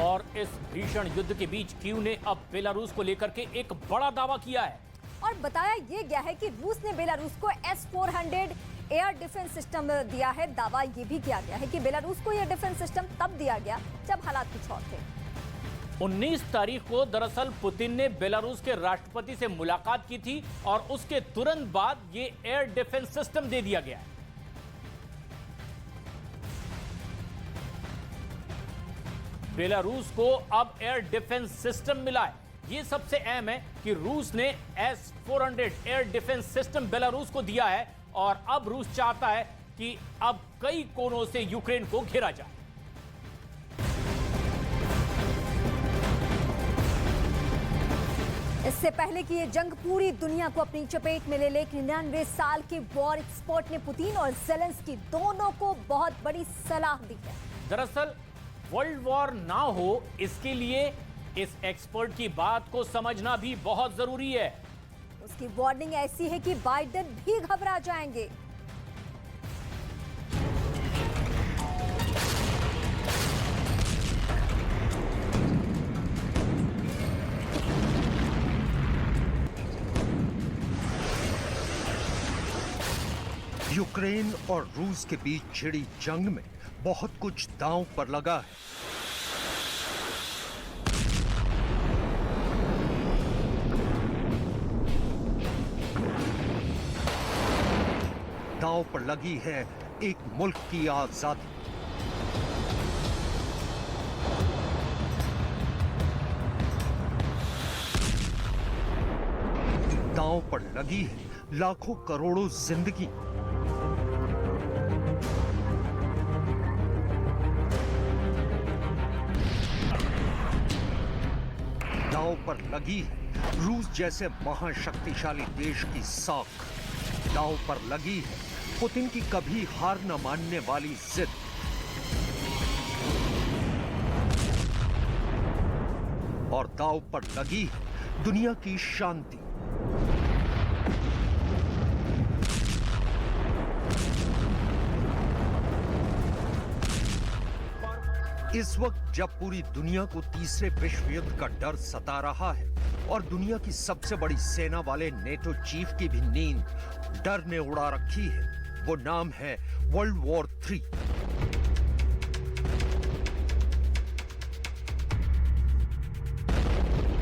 और इस भीषण युद्ध के बीच कीव ने अब बेलारूस को लेकर के एक बड़ा दावा किया है और बताया ये गया है कि रूस ने बेलारूस को S-400 एयर डिफेंस सिस्टम दिया है। दावा ये भी किया गया है कि बेलारूस को यह डिफेंस सिस्टम तब दिया गया जब हालात कुछ और थे। 19 तारीख को दरअसल पुतिन ने बेलारूस के राष्ट्रपति से मुलाकात की थी और उसके तुरंत बाद ये एयर डिफेंस सिस्टम दे दिया गया है। बेलारूस को अब एयर डिफेंस सिस्टम मिला है। ये सबसे अहम है कि रूस ने S-400 air defence system Belarus को दिया है और अब रूस चाहता है कि अब कई कोनों से यूक्रेन को घेरा जाए। इससे पहले कि ये जंग पूरी दुनिया को अपनी चपेट में ले ले, 99 साल के वॉर एक्सपर्ट ने पुतिन और ज़ेलेंस्की दोनों को बहुत बड़ी सलाह दी है। दरअसल वर्ल्ड वॉर ना हो, इसके लिए इस एक्सपर्ट की बात को समझना भी बहुत जरूरी है। उसकी वार्निंग ऐसी है कि बाइडेन भी घबरा जाएंगे। यूक्रेन और रूस के बीच छिड़ी जंग में बहुत कुछ दांव पर लगा है। दांव पर लगी है एक मुल्क की आजादी। दांव पर लगी है लाखों करोड़ों जिंदगी। दांव पर लगी है रूस जैसे महाशक्तिशाली देश की साख। दांव पर लगी है पुतिन की कभी हार न मानने वाली जिद। और दांव पर लगी है दुनिया की शांति। इस वक्त जब पूरी दुनिया को तीसरे विश्व युद्ध का डर सता रहा है और दुनिया की सबसे बड़ी सेना वाले नेटो चीफ की भी नींद डर ने उड़ा रखी है, वो नाम है वर्ल्ड वॉर 3।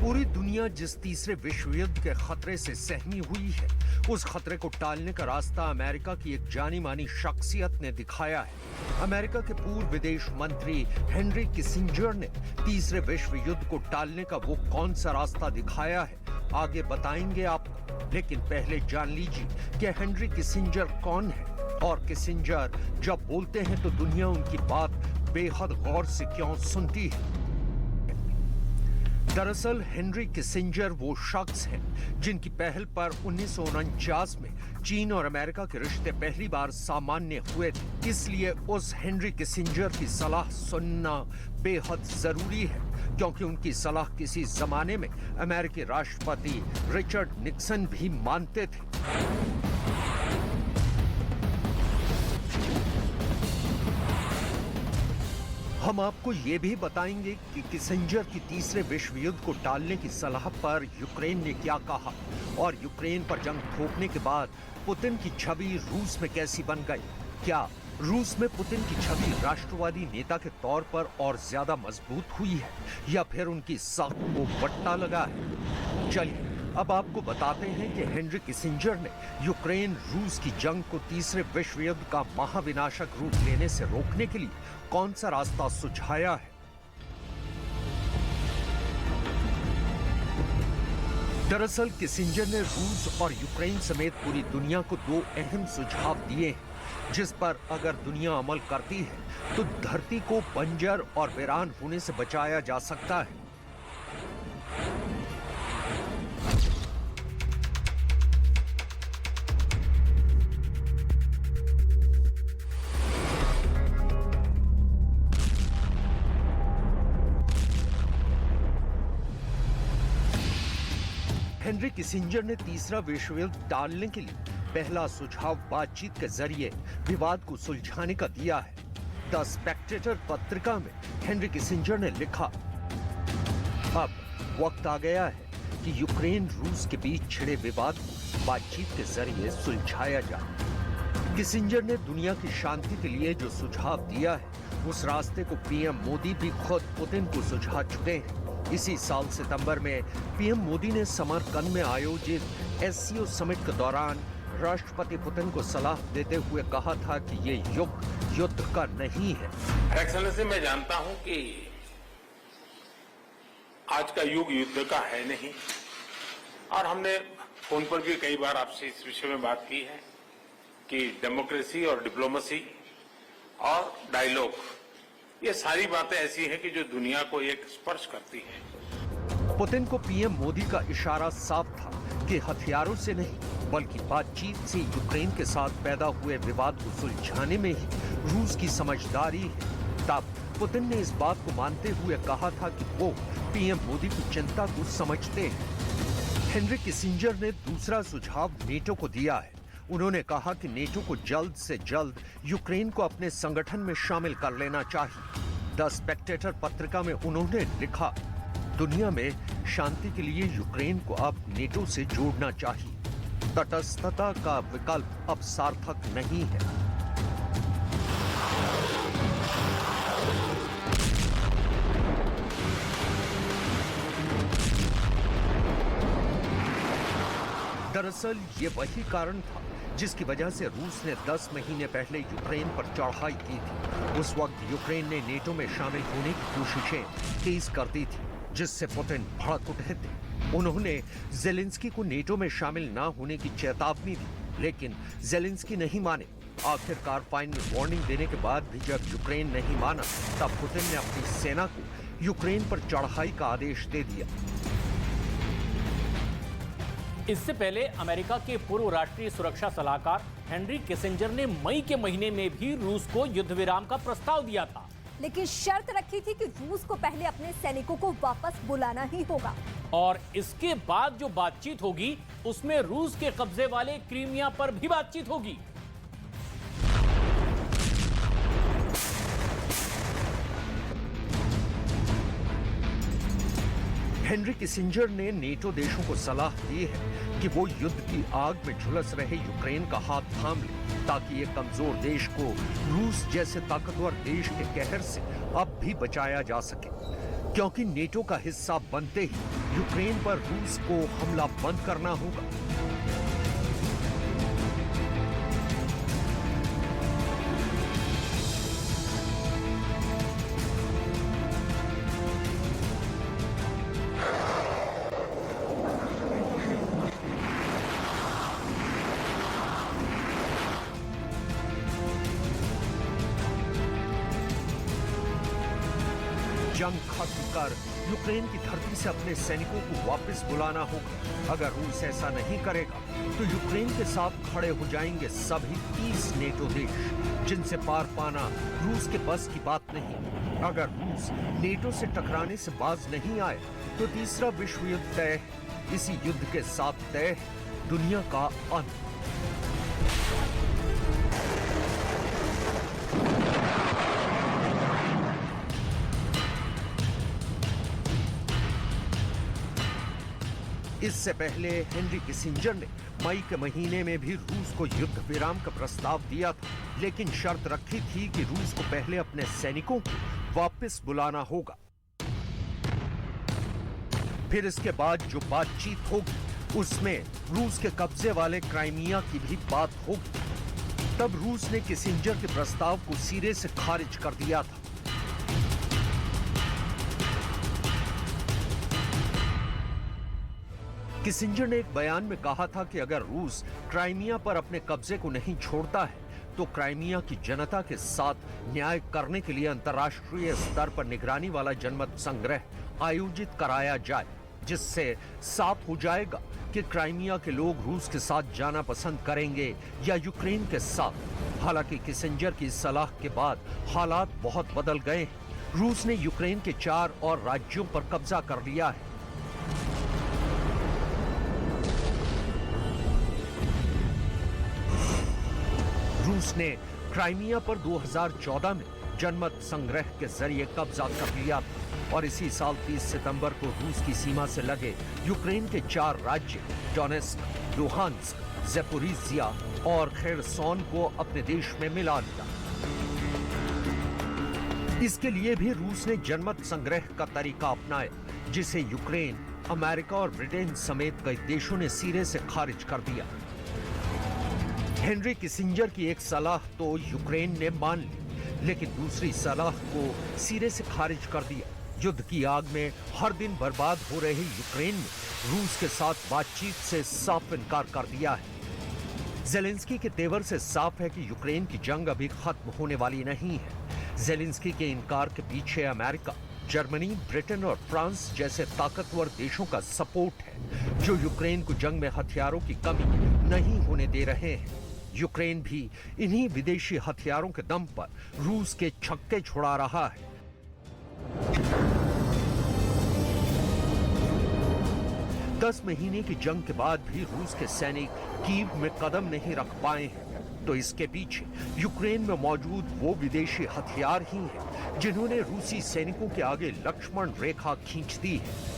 पूरी दुनिया जिस तीसरे विश्व युद्ध के खतरे से सहमी हुई है, उस खतरे को टालने का रास्ता अमेरिका की एक जानी मानी शख्सियत ने दिखाया है। अमेरिका के पूर्व विदेश मंत्री हेनरी किसिंजर ने तीसरे विश्व युद्ध को टालने का वो कौन सा रास्ता दिखाया है, आगे बताएंगे आपको। लेकिन पहले जान लीजिए कि हेनरी किसिंजर कौन है और किसिंजर जब बोलते हैं तो दुनिया उनकी बात बेहद गौर से क्यों सुनती है। दरअसल हेनरी किसिंजर वो शख्स हैं जिनकी पहल पर 1949 में चीन और अमेरिका के रिश्ते पहली बार सामान्य हुए थे। इसलिए उस हेनरी किसिंजर की सलाह सुनना बेहद जरूरी है, क्योंकि उनकी सलाह किसी जमाने में अमेरिकी राष्ट्रपति रिचर्ड निक्सन भी मानते थे। हम आपको ये भी बताएंगे कि किसिंजर की तीसरे विश्व युद्ध को टालने की सलाह पर यूक्रेन ने क्या कहा और यूक्रेन पर जंग थोपने के बाद पुतिन की छवि रूस में कैसी बन गई। क्या रूस में पुतिन की छवि राष्ट्रवादी नेता के तौर पर और ज्यादा मजबूत हुई है या फिर उनकी साख को बट्टा लगा है। चलिए अब आपको बताते हैं कि हेनरी किसिंजर ने यूक्रेन रूस की जंग को तीसरे विश्व युद्ध का महाविनाशक रूप लेने से रोकने के लिए कौन सा रास्ता सुझाया है। दरअसल किसिंजर ने रूस और यूक्रेन समेत पूरी दुनिया को दो अहम सुझाव दिए हैं, जिस पर अगर दुनिया अमल करती है तो धरती को बंजर और वीरान होने से बचाया जा सकता है। हेनरी किसिंजर ने तीसरा विश्व युद्ध टालने के लिए पहला सुझाव बातचीत के जरिए विवाद को सुलझाने का दिया है। द स्पेक्टेटर पत्रिका में हेनरी किसिंजर ने लिखा, अब वक्त आ गया है कि यूक्रेन रूस के बीच छिड़े विवाद को बातचीत के जरिए सुलझाया जाए। किसिंजर ने दुनिया की शांति के लिए जो सुझाव दिया है, उस रास्ते को पीएम मोदी भी खुद पुतिन को सुझा चुके हैं। इसी साल सितंबर में पीएम मोदी ने समरकंद में आयोजित एससीओ समिट के दौरान राष्ट्रपति पुतिन को सलाह देते हुए कहा था कि ये युग युद्ध का नहीं है। एक्सेलेंसी, मैं जानता हूं कि आज का युग युद्ध का है नहीं, और हमने फोन पर भी कई बार आपसे इस विषय में बात की है कि डेमोक्रेसी और डिप्लोमेसी और डायलॉग, ये सारी बातें ऐसी हैं कि जो दुनिया को एक स्पर्श करती है। पुतिन को पीएम मोदी का इशारा साफ था कि हथियारों से नहीं बल्कि बातचीत से यूक्रेन के साथ पैदा हुए विवाद को सुलझाने में ही रूस की समझदारी है। तब पुतिन ने इस बात को मानते हुए कहा था कि वो पीएम मोदी की चिंता को समझते हैं। हेनरी किसिंजर ने दूसरा सुझाव नेटो को दिया है। उन्होंने कहा कि नेटो को जल्द से जल्द यूक्रेन को अपने संगठन में शामिल कर लेना चाहिए। द स्पेक्टेटर पत्रिका में उन्होंने लिखा, दुनिया में शांति के लिए यूक्रेन को अब नेटो से जोड़ना चाहिए। तटस्थता का विकल्प अब सार्थक नहीं है। दरअसल ये वही कारण था जिसकी वजह से रूस ने 10 महीने पहले यूक्रेन पर चढ़ाई की थी। उस वक्त यूक्रेन ने नेटो में शामिल होने की कोशिशें तेज कर दी थी, जिससे पुतिन भड़क उठे थे। उन्होंने जेलेंस्की को नेटो में शामिल न होने की चेतावनी दी, लेकिन जेलेंस्की नहीं माने। आखिरकार फाइनल वार्निंग देने के बाद भी जब यूक्रेन नहीं माना, तब पुतिन ने अपनी सेना को यूक्रेन पर चढ़ाई का आदेश दे दिया। इससे पहले अमेरिका के पूर्व राष्ट्रीय सुरक्षा सलाहकार हेनरी किसिंजर ने मई के महीने में भी रूस को युद्ध विराम का प्रस्ताव दिया था, लेकिन शर्त रखी थी कि रूस को पहले अपने सैनिकों को वापस बुलाना ही होगा। और इसके बाद जो बातचीत होगी उसमें रूस के कब्जे वाले क्रीमिया पर भी बातचीत होगी। हेनरी किसिंजर ने नेटो देशों को सलाह दी है कि वो युद्ध की आग में झुलस रहे यूक्रेन का हाथ थाम ले, ताकि एक कमजोर देश को रूस जैसे ताकतवर देश के कहर से अब भी बचाया जा सके। क्योंकि नेटो का हिस्सा बनते ही यूक्रेन पर रूस को हमला बंद करना होगा। जंग खत्म कर यूक्रेन की धरती से अपने सैनिकों को वापस बुलाना होगा। अगर रूस ऐसा नहीं करेगा तो यूक्रेन के साथ खड़े हो जाएंगे सभी 30 नेटो देश, जिनसे पार पाना रूस के बस की बात नहीं। अगर रूस नेटो से टकराने से बाज नहीं आए तो तीसरा विश्व युद्ध तय है। इसी युद्ध के साथ तय है दुनिया का अंत। इससे पहले हेनरी किसिंजर ने मई के महीने में भी रूस को युद्ध विराम का प्रस्ताव दिया था, लेकिन शर्त रखी थी कि रूस को पहले अपने सैनिकों को वापस बुलाना होगा। फिर इसके बाद जो बातचीत होगी उसमें रूस के कब्जे वाले क्राइमिया की भी बात होगी। तब रूस ने किसिंजर के प्रस्ताव को सिरे से खारिज कर दिया था। किसिंजर ने एक बयान में कहा था कि अगर रूस क्राइमिया पर अपने कब्जे को नहीं छोड़ता है तो क्राइमिया की जनता के साथ न्याय करने के लिए अंतर्राष्ट्रीय स्तर पर निगरानी वाला जनमत संग्रह आयोजित कराया जाए, जिससे साफ हो जाएगा कि क्राइमिया के लोग रूस के साथ जाना पसंद करेंगे या यूक्रेन के साथ। हालांकि किसिंजर की सलाह के बाद हालात बहुत बदल गए हैं। रूस ने यूक्रेन के 4 और राज्यों पर कब्जा कर लिया है। रूस ने क्राइमिया पर 2014 में जनमत संग्रह के जरिए कब्जा कर लिया और इसी साल 30 सितंबर को रूस की सीमा से लगे यूक्रेन के 4 राज्य डोनेस्क, लुहांस्क, ज़ेपोरिजिया और खेरसोन को अपने देश में मिला लिया। इसके लिए भी रूस ने जनमत संग्रह का तरीका अपनाया, जिसे यूक्रेन, अमेरिका और ब्रिटेन समेत कई देशों ने सिरे से खारिज कर दिया। हेनरी किसिंजर की एक सलाह तो यूक्रेन ने मान ली, लेकिन दूसरी सलाह को सिरे से खारिज कर दिया। युद्ध की आग में हर दिन बर्बाद हो रहे यूक्रेन ने रूस के साथ बातचीत से साफ इनकार कर दिया है। ज़ेलेंस्की के तेवर से साफ है कि यूक्रेन की जंग अभी खत्म होने वाली नहीं है। ज़ेलेंस्की के इनकार के पीछे अमेरिका, जर्मनी, ब्रिटेन और फ्रांस जैसे ताकतवर देशों का सपोर्ट है, जो यूक्रेन को जंग में हथियारों की कमी नहीं होने दे रहे हैं। यूक्रेन भी इन्हीं विदेशी हथियारों के दम पर रूस के छक्के छुड़ा रहा है। 10 महीने की जंग के बाद भी रूस के सैनिक कीव में कदम नहीं रख पाए हैं, तो इसके पीछे यूक्रेन में मौजूद वो विदेशी हथियार ही हैं जिन्होंने रूसी सैनिकों के आगे लक्ष्मण रेखा खींच दी है।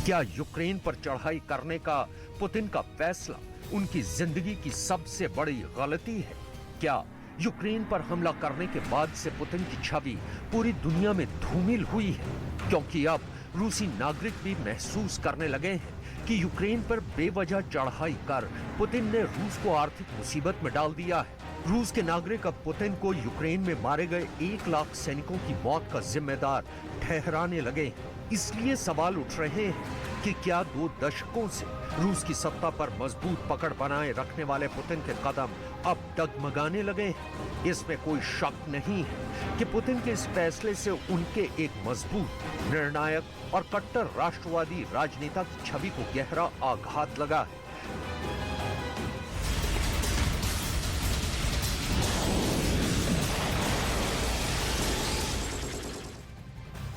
क्या यूक्रेन पर चढ़ाई करने का पुतिन का फैसला उनकी जिंदगी की सबसे बड़ी गलती है? क्या यूक्रेन पर हमला करने के बाद से पुतिन की छवि पूरी दुनिया में धूमिल हुई है? क्योंकि अब रूसी नागरिक भी महसूस करने लगे हैं कि यूक्रेन पर बेवजह चढ़ाई कर पुतिन ने रूस को आर्थिक मुसीबत में डाल दिया है। रूस के नागरिक अब पुतिन को यूक्रेन में मारे गए 1 लाख सैनिकों की मौत का जिम्मेदार ठहराने लगे हैं। इसलिए सवाल उठ रहे हैं कि क्या 2 दशकों से रूस की सत्ता पर मजबूत पकड़ बनाए रखने वाले पुतिन के कदम अब डगमगाने लगे हैं? इसमें कोई शक नहीं है कि पुतिन के इस फैसले से उनके एक मजबूत, निर्णायक और कट्टर राष्ट्रवादी राजनेता की छवि को गहरा आघात लगा है।